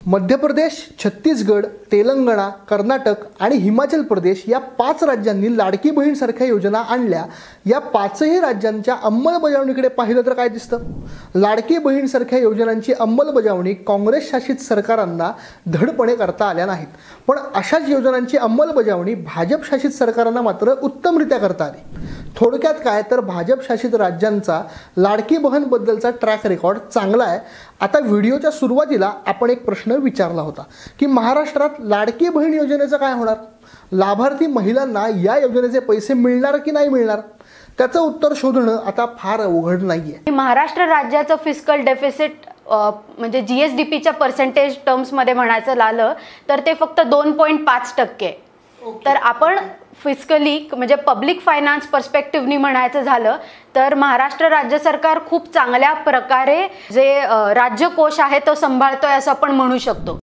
मध्य प्रदेश, छत्तीसगड, तेलंगणा, कर्नाटक आणि हिमाचल प्रदेश या 5 राज्यांनी लाडकी बहीणसारख्या योजना आणल्या। या 5ही राज्यांच्या अंमलबजावणीकडे पाहिलं तर काय दिसतं? लाडकी बहीणसारख्या योजनांची अंमलबजावणी काँग्रेस शासित सरकारांना धडपणे करता आल्या नाहीत, पण अशाच योजनांची अंमलबजावणी भाजप शासित सरकारांना मात्र उत्तमरित्या करता आली। थोडक्यात काय तर भाजप शासित राज्यांचा लाडकी बहीणबद्दलचा ट्रॅक रेकॉर्ड चांगला आहे। आता व्हिडिओच्या सुरुवातीला आपण एक प्रश्न विचारला होता की महाराष्ट्रात लाडकी बहीण योजनेचं काय होणार? लाभार्थी महिलांना या योजनेचे पैसे मिळणार की नाही मिळणार? त्याचं उत्तर शोधणं आता फार अवघड नाहीये। महाराष्ट्र राज्याचं फिस्कल डेफिसिट म्हणजे जीएसडीपीच्या पर्सेंटेज टर्म्स मध्ये म्हणायचं झालं तर ते फक्त 2.5% आहे। तर आपण फिस्कली म्हणजे पब्लिक फायनान्स पर्स्पेक्टिव्हनी म्हणायचं झालं तर महाराष्ट्र राज्य सरकार खूप चांगल्या प्रकारे जे राज्य कोष आहे तो सांभाळतोय असं आपण म्हणू शकतो।